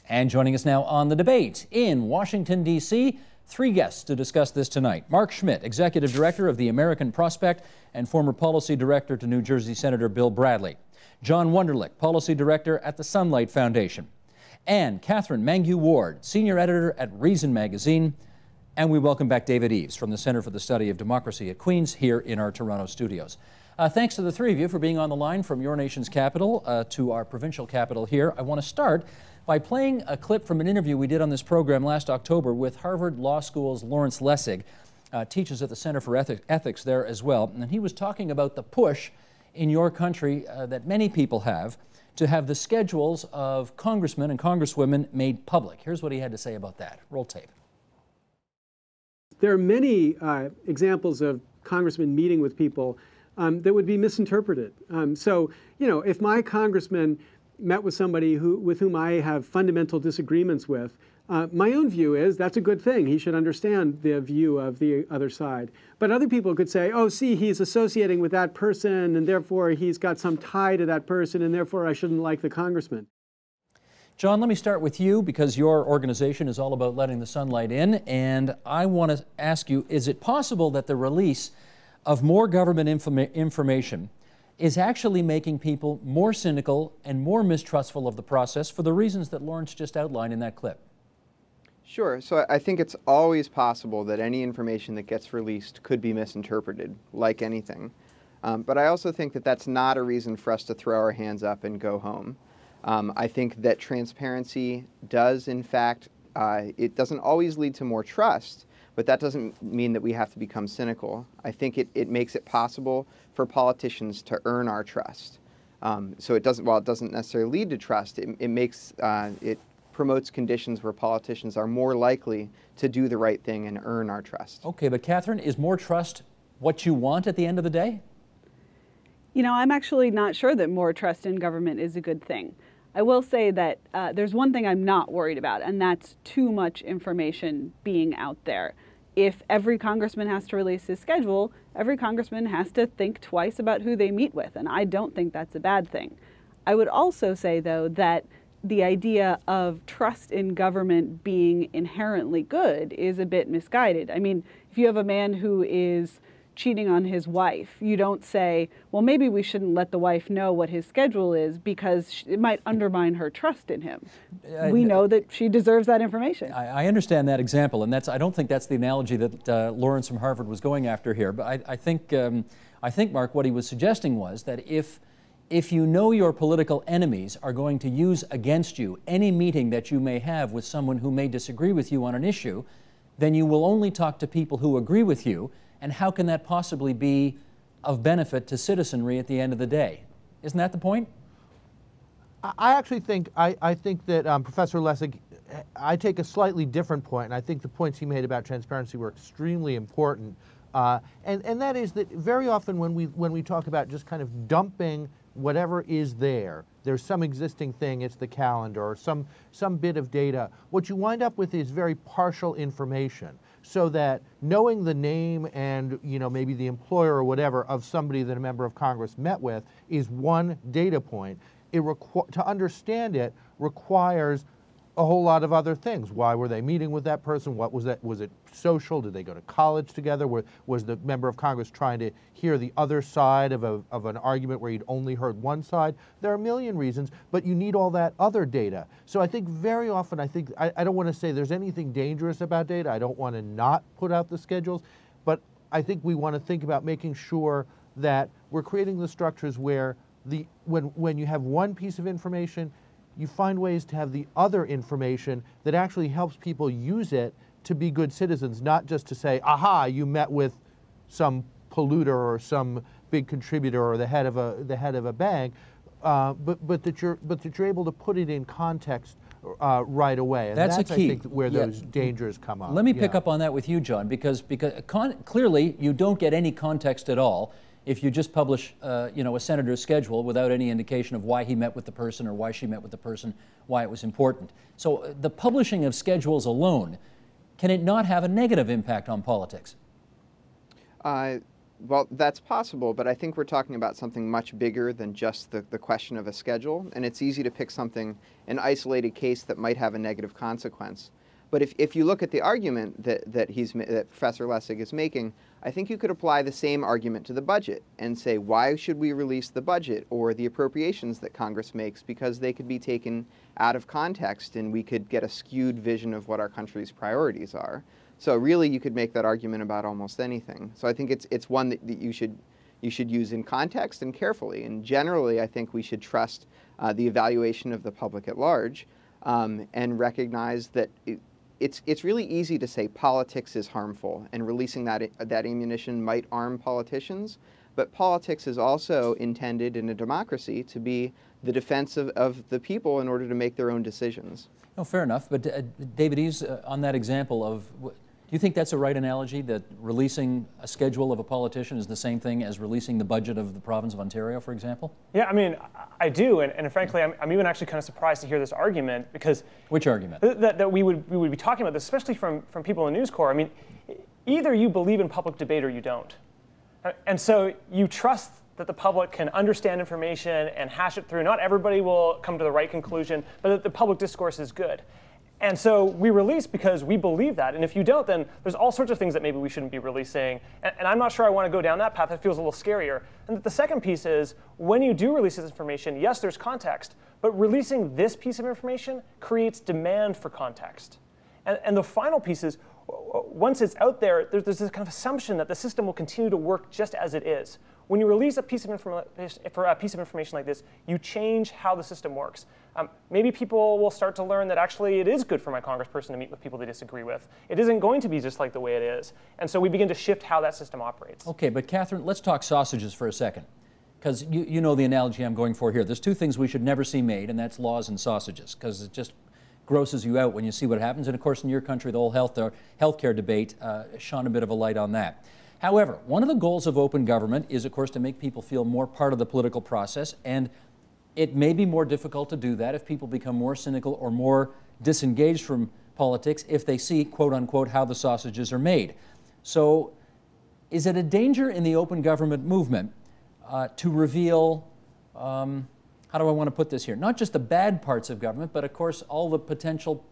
And joining us now on the debate in Washington, D.C., three guests to discuss this tonight. Mark Schmidt, Executive Director of the American Prospect and former Policy Director to New Jersey Senator Bill Bradley. John Wunderlich, Policy Director at the Sunlight Foundation. And Catherine Mangue-Ward, Senior Editor at Reason Magazine. And we welcome back David Eves from the Center for the Study of Democracy at Queen's here in our Toronto studios. Thanks to the three of you for being on the line from your nation's capital to our provincial capital here. I want to start by playing a clip from an interview we did on this program last October with Harvard Law School's Lawrence Lessig, teaches at the Center for Ethics there as well. And he was talking about the push in your country that many people have to have the schedules of congressmen and congresswomen made public. Here's what he had to say about that. Roll tape. There are many examples of congressmen meeting with people that would be misinterpreted. So, you know, if my congressman met with somebody with whom I have fundamental disagreements with, my own view is that's a good thing. He should understand the view of the other side. But other people could say, oh, see, he's associating with that person, and therefore he's got some tie to that person, and therefore I shouldn't like the congressman. John, let me start with you because your organization is all about letting the sunlight in, and I want to ask you, is it possible that the release of more government information is actually making people more cynical and more mistrustful of the process for the reasons that Lawrence just outlined in that clip? Sure. So I think it's always possible that any information that gets released could be misinterpreted, like anything. But I also think that that's not a reason for us to throw our hands up and go home. I think that transparency does, in fact, it doesn't always lead to more trust, but that doesn't mean that we have to become cynical. I think it makes it possible for politicians to earn our trust. So it doesn't, while it doesn't necessarily lead to trust, it promotes conditions where politicians are more likely to do the right thing and earn our trust. Okay, but Catherine, is more trust what you want at the end of the day? You know, I'm actually not sure that more trust in government is a good thing. I will say that there's one thing I'm not worried about, and that's too much information being out there. If every congressman has to release his schedule, every congressman has to think twice about who they meet with, and I don't think that's a bad thing. I would also say, though, that the idea of trust in government being inherently good is a bit misguided. I mean, if you have a man who is cheating on his wife, you don't say, well, maybe we shouldn't let the wife know what his schedule is because it might undermine her trust in him. We know that she deserves that information. I understand that example, and I don't think that's the analogy that Lawrence from Harvard was going after here. But I think, Mark, what he was suggesting was that if you know your political enemies are going to use against you any meeting that you may have with someone who may disagree with you on an issue, then you will only talk to people who agree with you. And how can that possibly be of benefit to citizenry at the end of the day? Isn't that the point? I actually think, I think that Professor Lessig, I take a slightly different point, and I think the points he made about transparency were extremely important. And that is that very often when we talk about just kind of dumping whatever is there's some existing thing, it's the calendar or some bit of data, what you wind up with is very partial information. So that knowing the name and, you know, maybe the employer or whatever of somebody that a member of Congress met with is one data point. To understand it requires a whole lot of other things. Why were they meeting with that person? What was that? Was it social? Did they go to college together? Was the member of Congress trying to hear the other side of an argument where he'd only heard one side? There are a million reasons, but you need all that other data. So I think very often, I don't want to say there's anything dangerous about data. I don't want to not put out the schedules, but I think we want to think about making sure that we're creating the structures where when you have one piece of information, you find ways to have the other information that actually helps people use it to be good citizens, not just to say, aha, you met with some polluter or some big contributor or the head of a bank, but that you're able to put it in context right away. And that's a key. I think, where those dangers come up. Let me pick up on that with you, John, because clearly you don't get any context at all if you just publish a senator's schedule without any indication of why he met with the person or why she met with the person, why it was important. So the publishing of schedules alone, can it not have a negative impact on politics? Well, that's possible, but I think we're talking about something much bigger than just the question of a schedule, and it's easy to pick an isolated case that might have a negative consequence. But if you look at the argument that Professor Lessig is making, I think you could apply the same argument to the budget and say, why should we release the budget or the appropriations that Congress makes? Because they could be taken out of context and we could get a skewed vision of what our country's priorities are. So really, you could make that argument about almost anything. So I think it's one that you should use in context and carefully. And generally, I think we should trust the evaluation of the public at large and recognize that it's really easy to say politics is harmful and releasing that ammunition might arm politicians. But politics is also intended in a democracy to be the defense of the people in order to make their own decisions. No, fair enough. But David Eves, on that example of, do you think that's a right analogy, that releasing a schedule of a politician is the same thing as releasing the budget of the province of Ontario, for example? Yeah, I mean, I do, and frankly, I'm even actually kind of surprised to hear this argument, because which argument? That we would be talking about this, especially from people in News Corps. I mean, either you believe in public debate or you don't, and so you trust that the public can understand information and hash it through. Not everybody will come to the right conclusion, but that the public discourse is good. And so we release because we believe that. And if you don't, then there's all sorts of things that maybe we shouldn't be releasing. And I'm not sure I want to go down that path. That feels a little scarier. And the second piece is, when you do release this information, yes, there's context, but releasing this piece of information creates demand for context. And the final piece is, once it's out there, there's this kind of assumption that the system will continue to work just as it is. When you release a piece of information like this, you change how the system works. Maybe people will start to learn that actually it is good for my congressperson to meet with people they disagree with. It isn't going to be just like the way it is. And so we begin to shift how that system operates. Okay, but Catherine, let's talk sausages for a second. Because you know the analogy I'm going for here. There's two things we should never see made, and that's laws and sausages, because it just grosses you out when you see what happens. And of course, in your country, the whole healthcare debate shone a bit of a light on that. However, one of the goals of open government is, of course, to make people feel more part of the political process, and it may be more difficult to do that if people become more cynical or more disengaged from politics if they see, quote unquote, how the sausages are made. So is it a danger in the open government movement to reveal, how do I want to put this here, not just the bad parts of government, but of course all the potential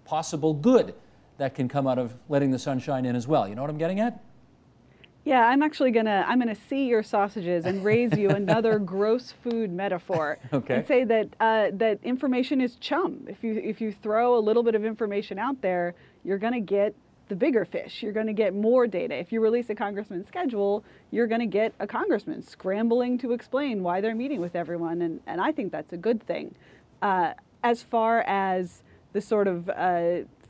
possible good that can come out of letting the sunshine in as well? You know what I'm getting at? Yeah, I'm gonna see your sausages and raise you another gross food metaphor, okay, and say that that information is chum. If you throw a little bit of information out there, you're gonna get the bigger fish. You're gonna get more data. If you release a congressman's schedule, you're gonna get a congressman scrambling to explain why they're meeting with everyone, and I think that's a good thing. As far as the sort of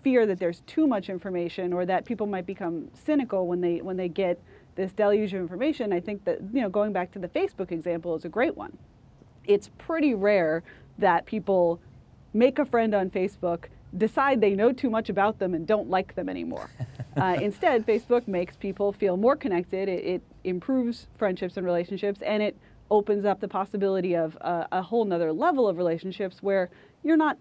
fear that there's too much information or that people might become cynical when they get this deluge of information, I think that, you know, going back to the Facebook example is a great one. It's pretty rare that people make a friend on Facebook, decide they know too much about them and don't like them anymore. Instead, Facebook makes people feel more connected. It improves friendships and relationships, and it opens up the possibility of a whole nother level of relationships where you're not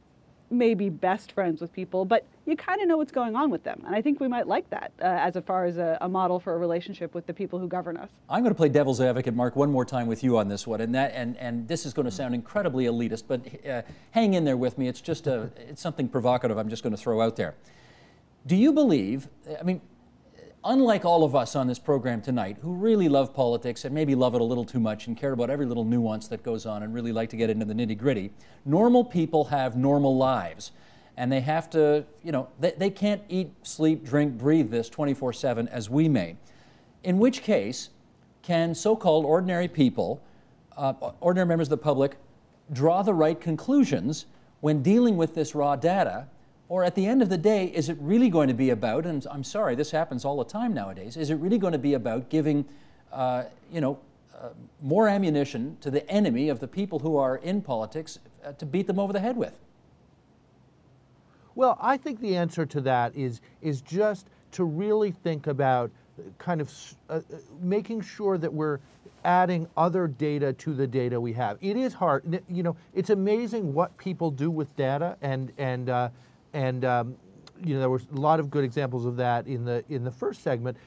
maybe best friends with people, but you kind of know what's going on with them. And I think we might like that as far as a model for a relationship with the people who govern us. I'm going to play devil's advocate, Mark, one more time with you on this one. And this is going to sound incredibly elitist, but hang in there with me. It's just it's something provocative I'm just going to throw out there. Do you believe, I mean, unlike all of us on this program tonight who really love politics and maybe love it a little too much and care about every little nuance that goes on and really like to get into the nitty-gritty, normal people have normal lives. And they have to, you know, they can't eat, sleep, drink, breathe this 24/7 as we may. In which case, can so-called ordinary people, ordinary members of the public, draw the right conclusions when dealing with this raw data? Or at the end of the day, is it really going to be about, and I'm sorry, this happens all the time nowadays, is it really going to be about giving, more ammunition to the enemy of the people who are in politics to beat them over the head with? Well, I think the answer to that is just to really think about kind of making sure that we're adding other data to the data we have. It is hard. You know, it's amazing what people do with data, and there was a lot of good examples of that in the first segment.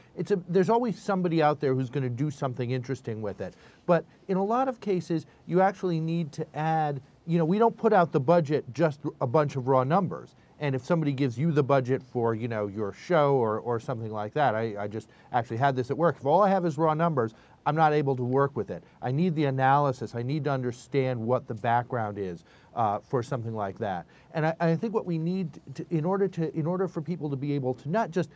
There's always somebody out there who's going to do something interesting with it. But in a lot of cases, you actually need to add, we don't put out the budget just a bunch of raw numbers. And if somebody gives you the budget for, your show or something like that, I just actually had this at work. If all I have is raw numbers, I'm not able to work with it. I need the analysis. I need to understand what the background is for something like that. And I think what we need in order for people to be able to not just,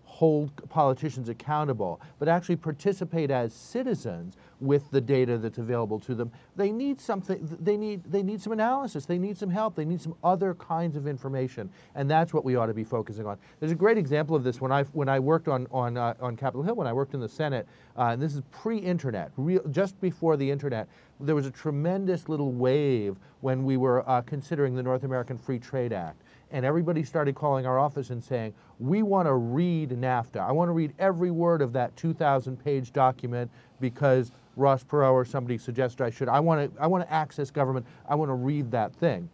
hold politicians accountable, but actually participate as citizens with the data that's available to them, they need something. They need some analysis. They need some help. They need some other kinds of information, and that's what we ought to be focusing on. There's a great example of this when I worked on Capitol Hill, when I worked in the Senate. And this is pre-internet, just before the internet. There was a tremendous little wave when we were considering the North American Free Trade Act. And everybody started calling our office and saying, we want to read NAFTA. I want to read every word of that 2,000-page document because Ross Perot or somebody suggested I should. I want to access government. I want to read that thing.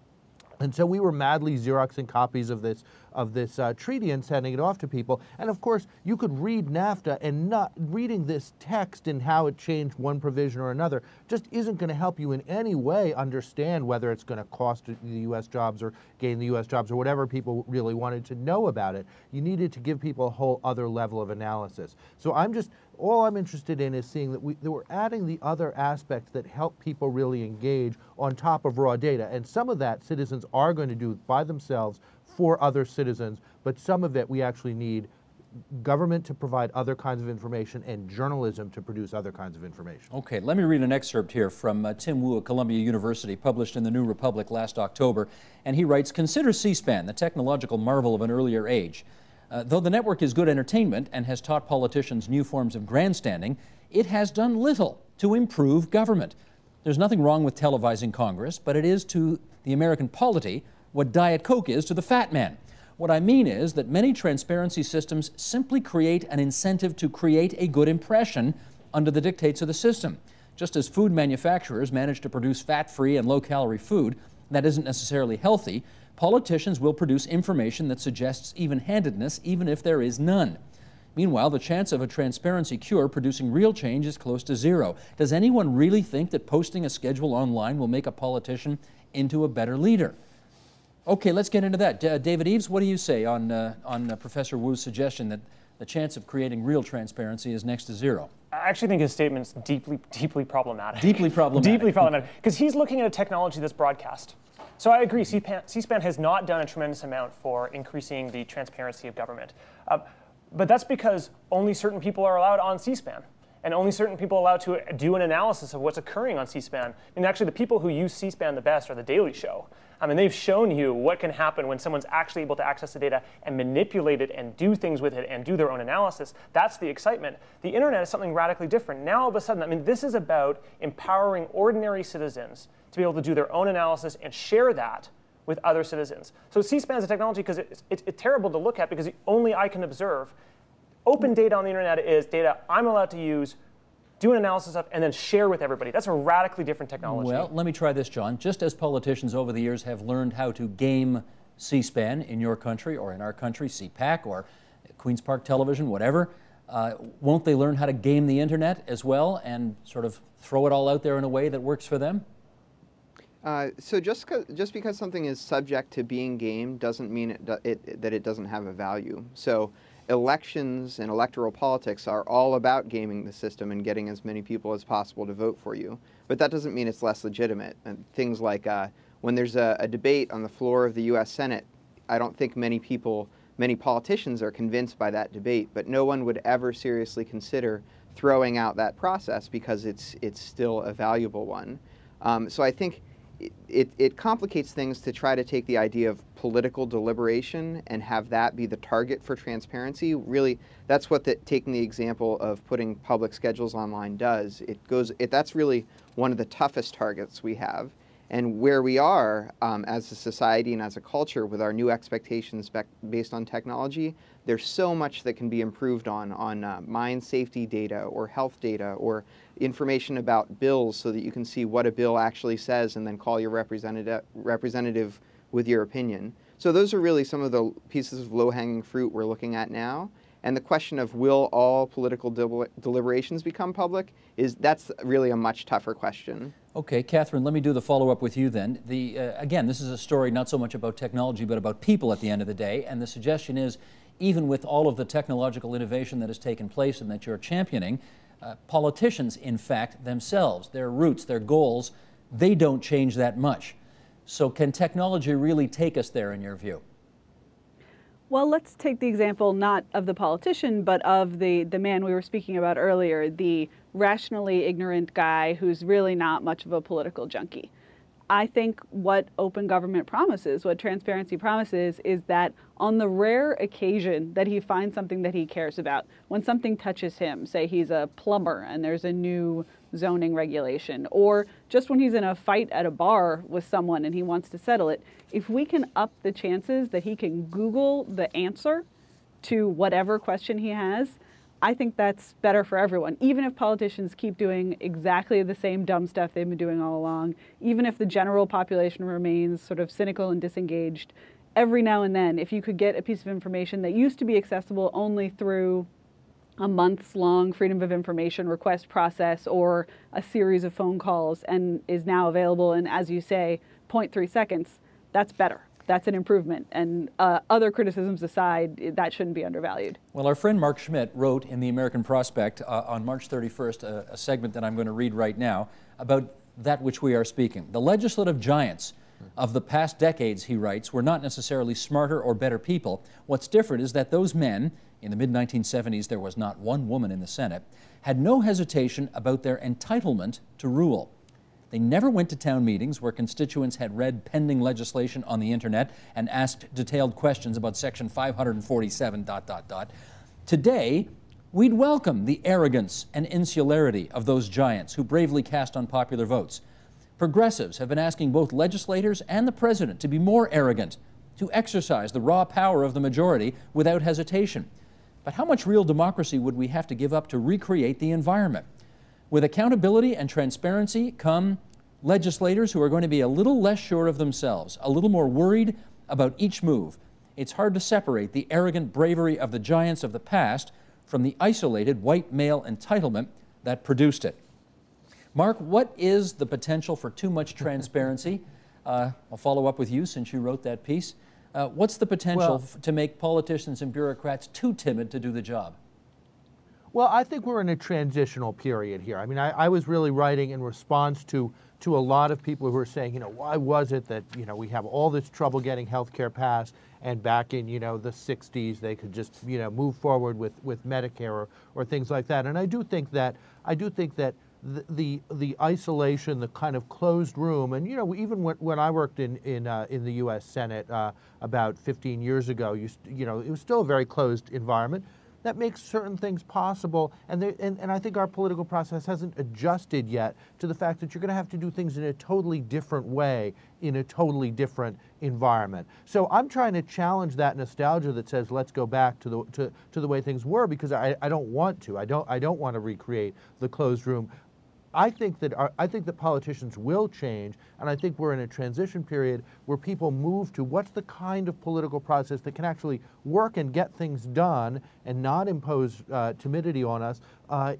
And so we were madly Xeroxing copies of this treaty and sending it off to people. And of course, you could read NAFTA, and not reading this text and how it changed one provision or another just isn't going to help you in any way understand whether it's going to cost the U.S. jobs or gain the U.S. jobs or whatever people really wanted to know about it. You needed to give people a whole other level of analysis. So all I'm interested in is seeing that we're adding the other aspects that help people really engage on top of raw data. And some of that citizens are going to do by themselves for other citizens, but some of it we actually need government to provide other kinds of information and journalism to produce other kinds of information. Okay, let me read an excerpt here from Tim Wu at Columbia University, published in the New Republic last October. And he writes, "Consider C-SPAN, the technological marvel of an earlier age. Though the network is good entertainment and has taught politicians new forms of grandstanding, it has done little to improve government. There's nothing wrong with televising Congress, but it is to the American polity what Diet Coke is to the fat man. What I mean is that many transparency systems simply create an incentive to create a good impression under the dictates of the system. Just as food manufacturers manage to produce fat-free and low-calorie food that isn't necessarily healthy, politicians will produce information that suggests even-handedness even if there is none. Meanwhile, the chance of a transparency cure producing real change is close to zero. Does anyone really think that posting a schedule online will make a politician into a better leader?" Okay, let's get into that. David Eves, what do you say on Professor Wu's suggestion that the chance of creating real transparency is next to zero? I actually think his statement's deeply, deeply problematic. Deeply problematic. Deeply problematic, because he's looking at a technology that's broadcast. So I agree, C-SPAN has not done a tremendous amount for increasing the transparency of government. But that's because only certain people are allowed on C-SPAN, and only certain people are allowed to do an analysis of what's occurring on C-SPAN. And actually, the people who use C-SPAN the best are The Daily Show. I mean, they've shown you what can happen when someone's actually able to access the data and manipulate it and do things with it and do their own analysis. That's the excitement. The internet is something radically different. Now, all of a sudden, I mean, this is about empowering ordinary citizens to be able to do their own analysis and share that with other citizens. So C-SPAN is a technology because it's terrible to look at because only I can observe. Open data on the internet is data I'm allowed to use, do an analysis of, and then share with everybody. That's a radically different technology. Well, let me try this, John. Just as politicians over the years have learned how to game C-SPAN in your country or in our country, CPAC or Queen's Park Television, whatever, won't they learn how to game the internet as well and sort of throw it all out there in a way that works for them? So just because something is subject to being gamed doesn't mean that it doesn't have a value. So elections and electoral politics are all about gaming the system and getting as many people as possible to vote for you. But that doesn't mean it's less legitimate. And things like when there's a debate on the floor of the U.S. Senate, I don't think many politicians are convinced by that debate, but no one would ever seriously consider throwing out that process because it's still a valuable one. So I think it complicates things to try to take the idea of political deliberation and have that be the target for transparency. Really, that's what taking the example of putting public schedules online does. That's really one of the toughest targets we have. And where we are as a society and as a culture with our new expectations based on technology, there's so much that can be improved on mine safety data or health data or information about bills so that you can see what a bill actually says and then call your representative with your opinion. So those are really some of the pieces of low-hanging fruit we're looking at now. And the question of will all political deliberations become public, that's really a much tougher question. Okay, Catherine, let me do the follow-up with you then. Again, this is a story not so much about technology, but about people at the end of the day. And the suggestion is, even with all of the technological innovation that has taken place and that you're championing, politicians, in fact, themselves, their roots, their goals, they don't change that much. So can technology really take us there, in your view? Well, let's take the example not of the politician, but of the man we were speaking about earlier, the rationally ignorant guy who's really not much of a political junkie. I think what open government promises, what transparency promises, is that on the rare occasion that he finds something that he cares about, when something touches him, say he's a plumber and there's a new zoning regulation, or just when he's in a fight at a bar with someone and he wants to settle it, if we can up the chances that he can Google the answer to whatever question he has, I think that's better for everyone. Even if politicians keep doing exactly the same dumb stuff they've been doing all along, even if the general population remains sort of cynical and disengaged, every now and then, if you could get a piece of information that used to be accessible only through a months-long Freedom of Information request process or a series of phone calls and is now available in, as you say, 0.3 seconds, that's better. That's an improvement. And other criticisms aside, that shouldn't be undervalued. Well, our friend Mark Schmidt wrote in the American Prospect on March 31st a segment that I'm going to read right now about that which we are speaking. The legislative giants of the past decades, he writes, were not necessarily smarter or better people. What's different is that those men, in the mid-1970s there was not one woman in the Senate, had no hesitation about their entitlement to rule. They never went to town meetings where constituents had read pending legislation on the internet and asked detailed questions about Section 547... Today, we'd welcome the arrogance and insularity of those giants who bravely cast unpopular votes. Progressives have been asking both legislators and the president to be more arrogant, to exercise the raw power of the majority without hesitation. But how much real democracy would we have to give up to recreate the environment? With accountability and transparency come legislators who are going to be a little less sure of themselves, a little more worried about each move. It's hard to separate the arrogant bravery of the giants of the past from the isolated white male entitlement that produced it. Mark, what is the potential for too much transparency? I'll follow up with you since you wrote that piece. What's the potential to make politicians and bureaucrats too timid to do the job? Well, I think we're in a transitional period here. I mean, I was really writing in response to a lot of people who are saying, why was it that, we have all this trouble getting health care passed, and back in, the 60s they could just, move forward with Medicare or things like that. And I do think that the isolation, the kind of closed room, and even when I worked in the U.S. Senate about 15 years ago, it was still a very closed environment. That makes certain things possible, and I think our political process hasn't adjusted yet to the fact that you're going to have to do things in a totally different way, in a totally different environment. So I'm trying to challenge that nostalgia that says let's go back to the way things were, because I don't want to. I don't want to recreate the closed room. I think that politicians will change, and I think we're in a transition period where people move to what's the kind of political process that can actually work and get things done and not impose timidity on us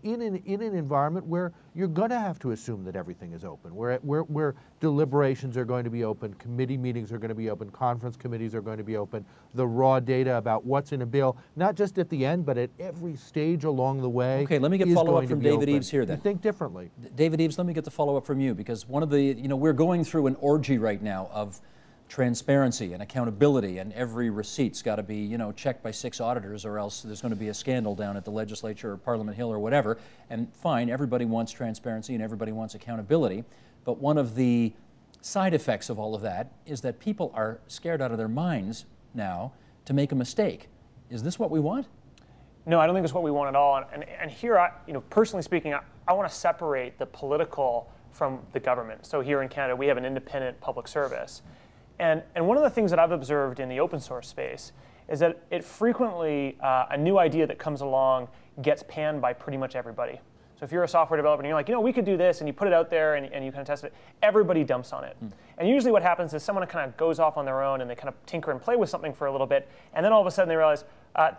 in an environment where you're going to have to assume that everything is open, where deliberations are going to be open, committee meetings are going to be open, conference committees are going to be open, the raw data about what's in a bill, not just at the end, but at every stage along the way. Okay, let me get follow-up from David Eves here then. You think differently. David Eves, let me get the follow-up from you, because one of the, we're going through an orgy right now of transparency and accountability, and every receipt's got to be, checked by 6 auditors, or else there's going to be a scandal down at the legislature or Parliament Hill or whatever. And fine, everybody wants transparency and everybody wants accountability, but one of the side effects of all of that is that people are scared out of their minds now to make a mistake. Is this what we want? No, I don't think it's what we want at all. And here, personally speaking, I want to separate the political from the government. So here in Canada, we have an independent public service. And one of the things that I've observed in the open source space is that it frequently, a new idea that comes along gets panned by pretty much everybody. So if you're a software developer and you're like, we could do this, and you put it out there and you kind of test it, everybody dumps on it. And usually what happens is someone kind of goes off on their own and they kind of tinker and play with something for a little bit, and then all of a sudden they realize,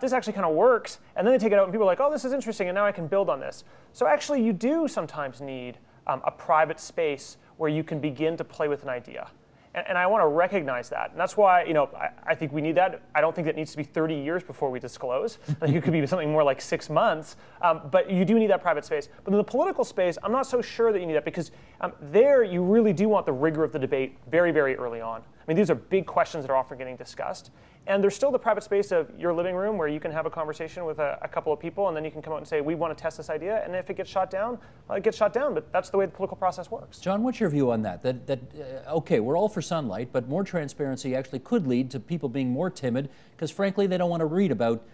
this actually kind of works, and then they take it out and people are like, oh, this is interesting, and now I can build on this. So actually you do sometimes need a private space where you can begin to play with an idea. And I want to recognize that. And that's why, I think we need that. I don't think it needs to be 30 years before we disclose. I think it could be something more like 6 months. But you do need that private space. But in the political space, I'm not so sure that you need that, because there you really do want the rigor of the debate very, very early on. I mean, these are big questions that are often getting discussed. And there's still the private space of your living room where you can have a conversation with a couple of people, and then you can come out and say, we want to test this idea. And if it gets shot down, well, it gets shot down. But that's the way the political process works. John, what's your view on that? Okay, we're all for sunlight, but more transparency actually could lead to people being more timid because, frankly, they don't want to read about,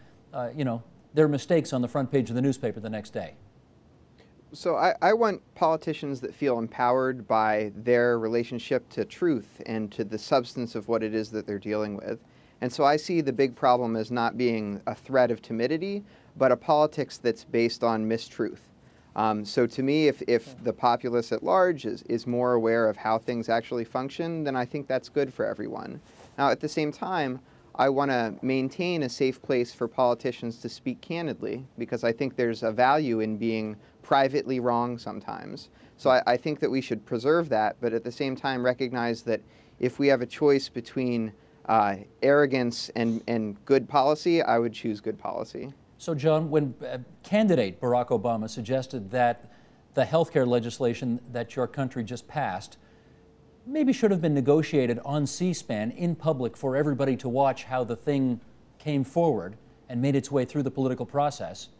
their mistakes on the front page of the newspaper the next day. So I want politicians that feel empowered by their relationship to truth and to the substance of what it is that they're dealing with. And so I see the big problem as not being a threat of timidity, but a politics that's based on mistruth. So to me, if the populace at large is more aware of how things actually function, then I think that's good for everyone. Now, at the same time, I want to maintain a safe place for politicians to speak candidly, because I think there's a value in being privately wrong sometimes. So I think that we should preserve that, but at the same time recognize that if we have a choice between arrogance and good policy, I would choose good policy. So, John, when candidate Barack Obama suggested that the healthcare legislation that your country just passed maybe should have been negotiated on C-SPAN in public for everybody to watch how the thing came forward and made its way through the political process,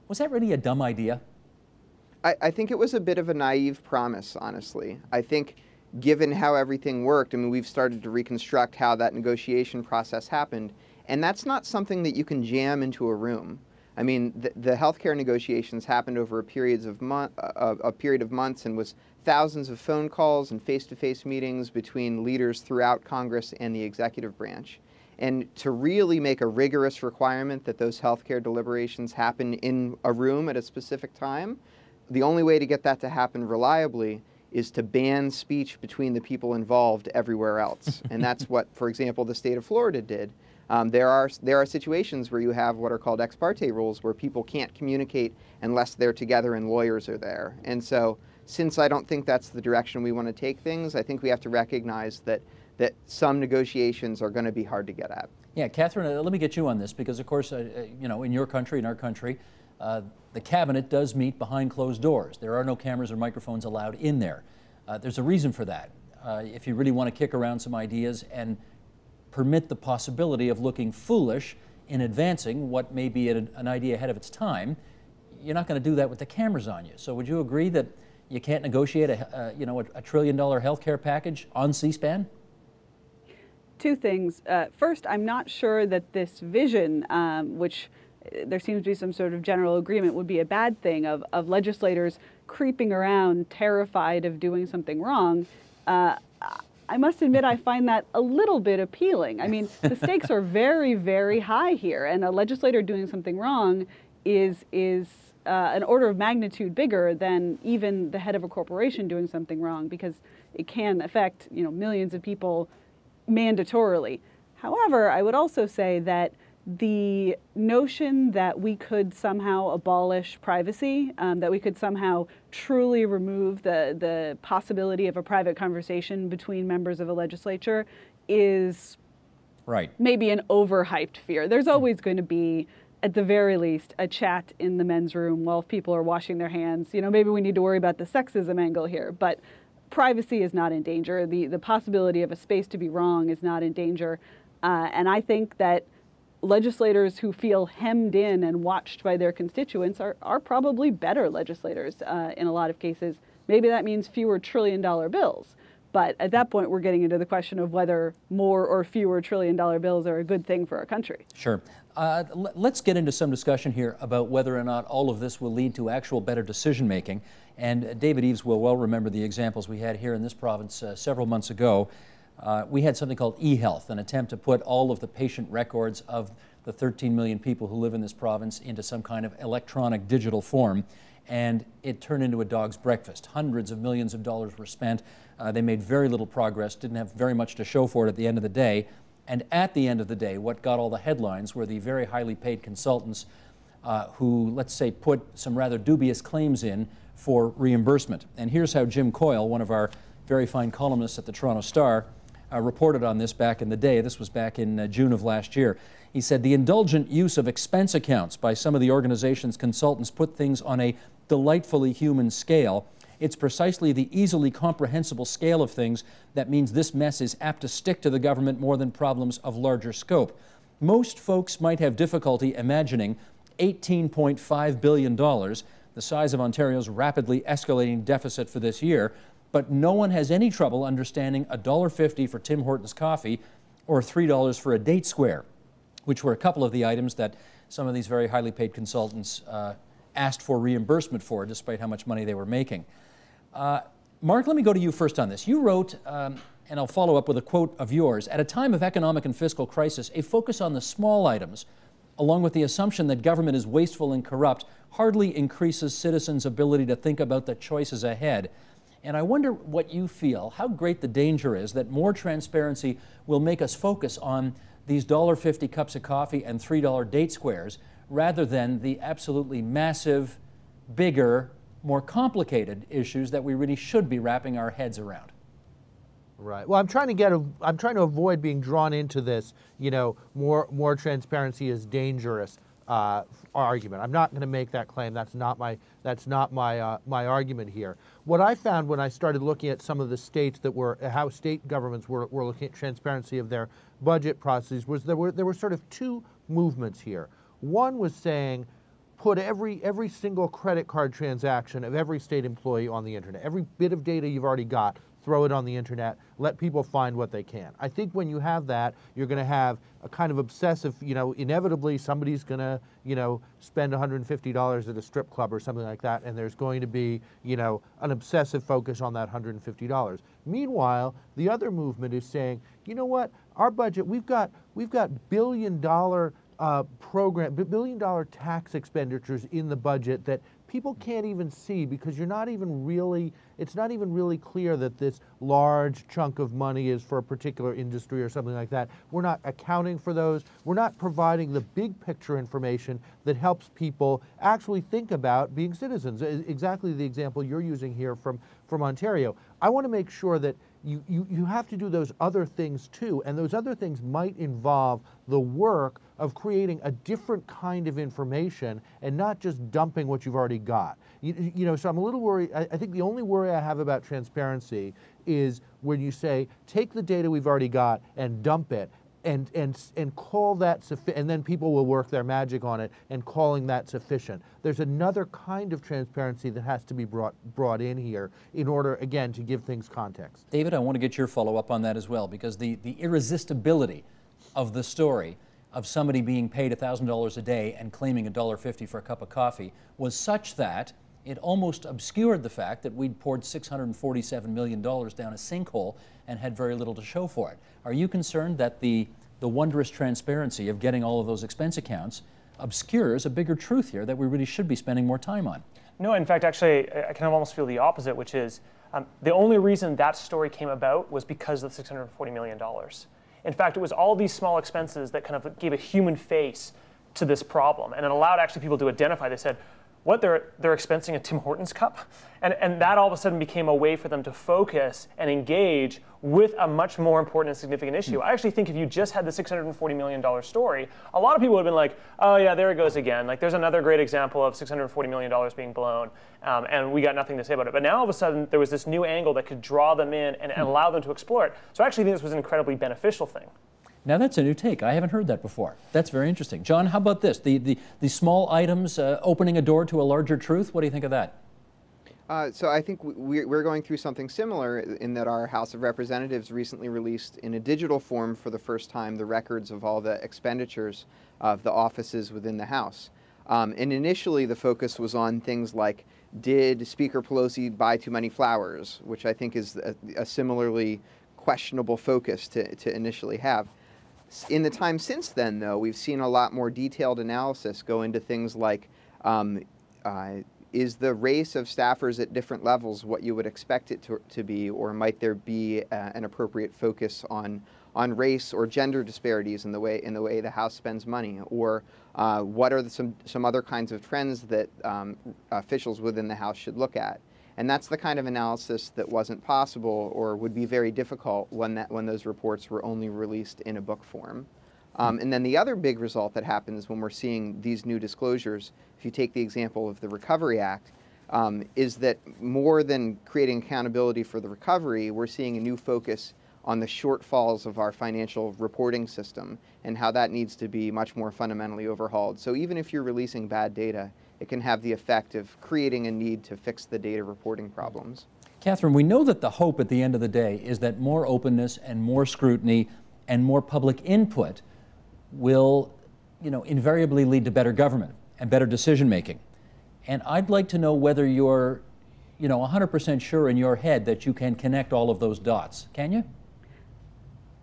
was that really a dumb idea? I think it was a bit of a naive promise, honestly. I think given how everything worked, I mean, we've started to reconstruct how that negotiation process happened, and that's not something that you can jam into a room. I mean, the healthcare negotiations happened over a period of months and was thousands of phone calls and face-to-face meetings between leaders throughout Congress and the executive branch. And to really make a rigorous requirement that those healthcare deliberations happen in a room at a specific time, the only way to get that to happen reliably is to ban speech between the people involved everywhere else. And that's what, for example, the state of Florida did. There are situations where you have what are called ex parte rules where people can't communicate unless they're together and lawyers are there. And so since I don't think that's the direction we want to take things, I think we have to recognize that some negotiations are going to be hard to get at. Yeah, Catherine, let me get you on this because, of course, in your country, in our country, the cabinet does meet behind closed doors. There are no cameras or microphones allowed in there. There's a reason for that. If you really want to kick around some ideas and permit the possibility of looking foolish in advancing what may be an idea ahead of its time, you're not going to do that with the cameras on you. So would you agree that you can't negotiate a $1 trillion healthcare package on C-SPAN? Two things. First, I'm not sure that this vision, which there seems to be some sort of general agreement would be a bad thing, of legislators creeping around terrified of doing something wrong. I must admit I find that a little bit appealing. I mean, the stakes are very, very high here, and a legislator doing something wrong is an order of magnitude bigger than even the head of a corporation doing something wrong, because it can affect millions of people mandatorily. However, I would also say that the notion that we could somehow abolish privacy, that we could somehow truly remove the possibility of a private conversation between members of a legislature is maybe an overhyped fear. There's always going to be, at the very least, a chat in the men's room while people are washing their hands. Maybe we need to worry about the sexism angle here, but privacy is not in danger. The possibility of a space to be wrong is not in danger. And I think that legislators who feel hemmed in and watched by their constituents are probably better legislators in a lot of cases. Maybe that means fewer trillion-dollar bills. But at that point, we're getting into the question of whether more or fewer trillion-dollar bills are a good thing for our country. Sure. Let's get into some discussion here about whether or not all of this will lead to actual better decision-making. And David Eves will well remember the examples we had here in this province several months ago. We had something called e-health, an attempt to put all of the patient records of the 13 million people who live in this province into some kind of electronic digital form. And it turned into a dog's breakfast. Hundreds of millions of dollars were spent. They made very little progress, didn't have very much to show for it at the end of the day. And at the end of the day, what got all the headlines were the very highly paid consultants who, let's say, put some rather dubious claims in for reimbursement. And here's how Jim Coyle, one of our very fine columnists at the Toronto Star, reported on this back in the day. This was back in June of last year. He said, the indulgent use of expense accounts by some of the organization's consultants put things on a delightfully human scale. It's precisely the easily comprehensible scale of things that means this mess is apt to stick to the government more than problems of larger scope. Most folks might have difficulty imagining $18.5 billion, the size of Ontario's rapidly escalating deficit for this year, but no one has any trouble understanding $1.50 for Tim Hortons coffee or $3 for a date square, which were a couple of the items that some of these very highly paid consultants asked for reimbursement for, despite how much money they were making. Mark, let me go to you first on this. You wrote, and I'll follow up with a quote of yours, at a time of economic and fiscal crisis, a focus on the small items, along with the assumption that government is wasteful and corrupt, hardly increases citizens' ability to think about the choices ahead. And I wonder what you feel, how great the danger is that more transparency will make us focus on these $1.50 cups of coffee and $3 date squares, rather than the absolutely massive, bigger, more complicated issues that we really should be wrapping our heads around. Right. Well, I'm trying to avoid being drawn into this, more transparency is dangerous argument. I'm not going to make that claim. That's not my argument here. What I found when I started looking at some of the states how state governments were looking at transparency of their budget processes was there were sort of two movements here. One was saying, put every single credit card transaction of every state employee on the internet. Every bit of data you've already got, throw it on the internet, let people find what they can. I think when you have that, you're going to have a kind of obsessive, inevitably somebody's going to, spend $150 at a strip club or something like that, and there's going to be, an obsessive focus on that $150. Meanwhile, the other movement is saying, you know what, our budget, we've got billion-dollar billion-dollar tax expenditures in the budget that people can't even see because it's not even really clear that this large chunk of money is for a particular industry or something like that. We're not accounting for those. We're not providing the big picture information that helps people actually think about being citizens. Exactly the example you're using here from Ontario. I want to make sure that you have to do those other things too, and those other things might involve the work of creating a different kind of information and not just dumping what you've already got. So I'm a little worried. I think the only worry I have about transparency is when you say, take the data we've already got and dump it, and call that sufficient, and then people will work their magic on it and calling that sufficient. There's another kind of transparency that has to be brought in here in order, again, to give things context. David, I want to get your follow-up on that as well, because the irresistibility of the story of somebody being paid $1,000 a day and claiming $1.50 for a cup of coffee was such that it almost obscured the fact that we'd poured $647 million down a sinkhole and had very little to show for it. Are you concerned that the wondrous transparency of getting all of those expense accounts obscures a bigger truth here that we really should be spending more time on? No, in fact, actually, I kind of almost feel the opposite, which is the only reason that story came about was because of the $640 million. In fact, it was all these small expenses that kind of gave a human face to this problem, and it allowed actually people to identify. They said, what, they're expensing a Tim Hortons cup? And that all of a sudden became a way for them to focus and engage with a much more important and significant issue. I actually think if you just had the $640 million story, a lot of people would have been like, oh yeah, there it goes again. Like there's another great example of $640 million being blown, and we got nothing to say about it. But now all of a sudden there was this new angle that could draw them in and allow them to explore it. So I actually think this was an incredibly beneficial thing. Now that's a new take. I haven't heard that before. That's very interesting. John, how about this? The small items opening a door to a larger truth? What do you think of that? So I think we're going through something similar in that our House of Representatives recently released in a digital form for the first time the records of all the expenditures of the offices within the House. And initially the focus was on things like, did Speaker Pelosi buy too many flowers, which I think is a similarly questionable focus to initially have. In the time since then, though, we've seen a lot more detailed analysis go into things like, is the race of staffers at different levels what you would expect it to be, or might there be an appropriate focus on race or gender disparities in the way the House spends money, or what are some other kinds of trends that officials within the House should look at? And that's the kind of analysis that wasn't possible or would be very difficult when those reports were only released in a book form. And then the other big result that happens when we're seeing these new disclosures, if you take the example of the Recovery Act, is that more than creating accountability for the recovery, we're seeing a new focus on the shortfalls of our financial reporting system and how that needs to be much more fundamentally overhauled. So even if you're releasing bad data, it can have the effect of creating a need to fix the data reporting problems. Catherine, we know that the hope at the end of the day is that more openness and more scrutiny and more public input will, invariably lead to better government and better decision making. And I'd like to know whether you're, 100% sure in your head that you can connect all of those dots. Can you?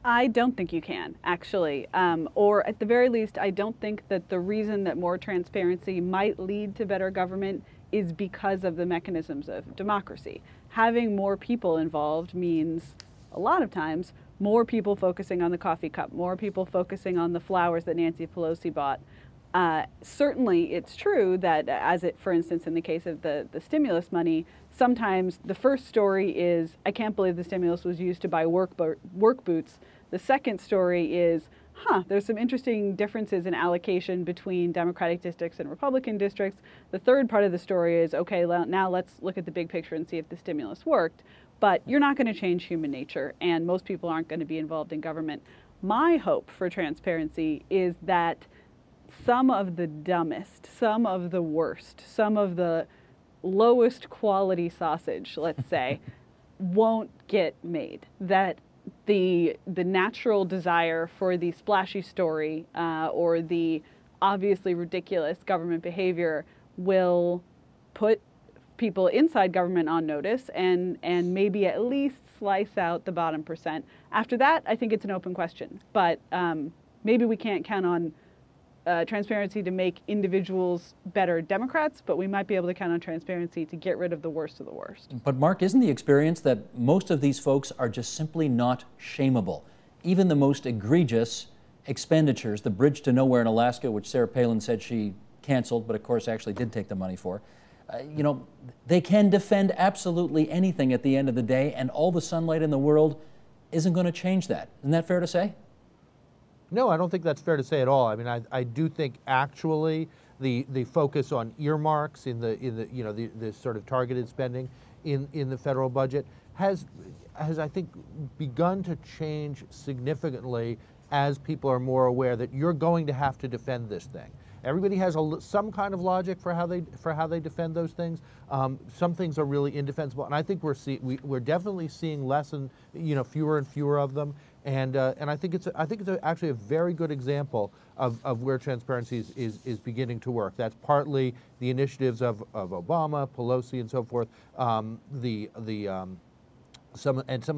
I don't think you can, actually. Or at the very least, I don't think that the reason that more transparency might lead to better government is because of the mechanisms of democracy. Having more people involved means, a lot of times, more people focusing on the coffee cup, more people focusing on the flowers that Nancy Pelosi bought. Certainly, it's true that, for instance, in the case of the stimulus money, sometimes the first story is, I can't believe the stimulus was used to buy work boots. The second story is, there's some interesting differences in allocation between Democratic districts and Republican districts. The third part of the story is, okay, well, now let's look at the big picture and see if the stimulus worked. But you're not going to change human nature, and most people aren't going to be involved in government. My hope for transparency is that some of the dumbest, some of the worst, some of the lowest quality sausage, let's say, won't get made. That the natural desire for the splashy story or the obviously ridiculous government behavior will put people inside government on notice and maybe at least slice out the bottom percent. After that, I think it's an open question. But maybe we can't count on transparency to make individuals better Democrats, but we might be able to count on transparency to get rid of the worst of the worst. But Mark, isn't the experience that most of these folks are just simply not shameable? Even the most egregious expenditures, the bridge to nowhere in Alaska, which Sarah Palin said she canceled, but of course actually did take the money for, they can defend absolutely anything at the end of the day, and all the sunlight in the world isn't going to change that. Isn't that fair to say? No, I don't think that's fair to say at all. I mean, I do think actually the focus on earmarks in the sort of targeted spending in the federal budget has I think begun to change significantly as people are more aware that you're going to have to defend this thing. Everybody has some kind of logic for how they defend those things. Some things are really indefensible, and I think we're definitely seeing fewer and fewer of them. And I think it's actually a very good example of where transparency is beginning to work. That's partly the initiatives of Obama, Pelosi, and so forth. Some of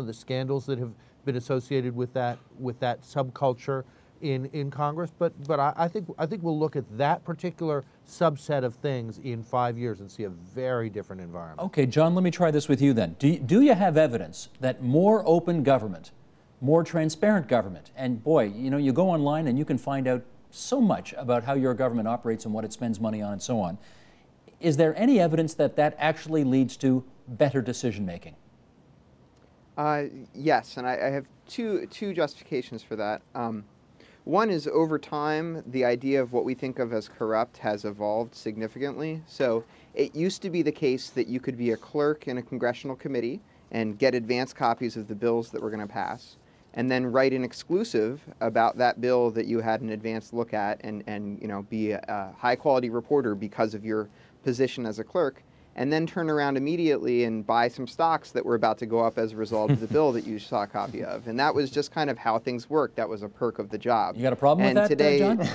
the scandals that have been associated with that subculture in Congress, but I think we'll look at that particular subset of things in 5 years and see a very different environment. Okay, John, let me try this with you then. Do you have evidence that more open government, more transparent government, and boy, you go online and you can find out so much about how your government operates and what it spends money on and so on. Is there any evidence that actually leads to better decision making? Yes, and I have two justifications for that. One is, over time, the idea of what we think of as corrupt has evolved significantly. So it used to be the case that you could be a clerk in a congressional committee and get advance copies of the bills that we're going to pass, and then write an exclusive about that bill that you had an advanced look at and be a high-quality reporter because of your position as a clerk, and then turn around immediately and buy some stocks that were about to go up as a result of the bill that you saw a copy of. And that was just kind of how things worked. That was a perk of the job. You got a problem with that, today, John?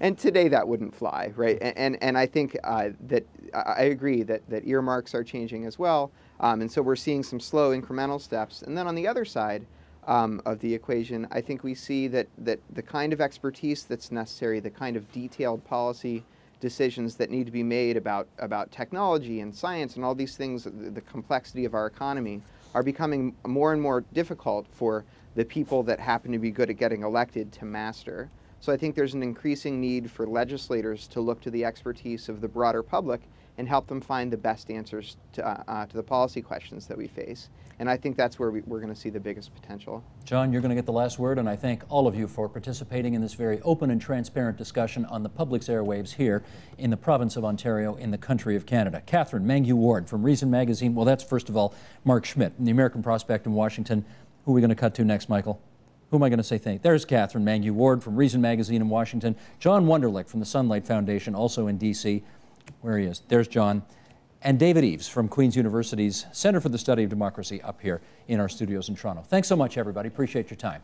And today that wouldn't fly, right? And I think that I agree that earmarks are changing as well. And so we're seeing some slow incremental steps. And then on the other side, of the equation, I think we see that the kind of expertise that's necessary, the kind of detailed policy decisions that need to be made about technology and science and all these things, the complexity of our economy, are becoming more and more difficult for the people that happen to be good at getting elected to master. So I think there's an increasing need for legislators to look to the expertise of the broader public and help them find the best answers to the policy questions that we face. And I think that's where we're going to see the biggest potential. John, you're going to get the last word, and I thank all of you for participating in this very open and transparent discussion on the public's airwaves here in the province of Ontario in the country of Canada. Catherine Mangue-Ward from Reason Magazine. Well, that's first of all Mark Schmidt from the American Prospect in Washington. Who are we going to cut to next, Michael? Who am I going to say thank? There's Catherine Mangue-Ward from Reason Magazine in Washington. John Wunderlich from the Sunlight Foundation, also in D.C. Where he is. There's John. And David Eves from Queen's University's Center for the Study of Democracy up here in our studios in Toronto. Thanks so much, everybody. Appreciate your time.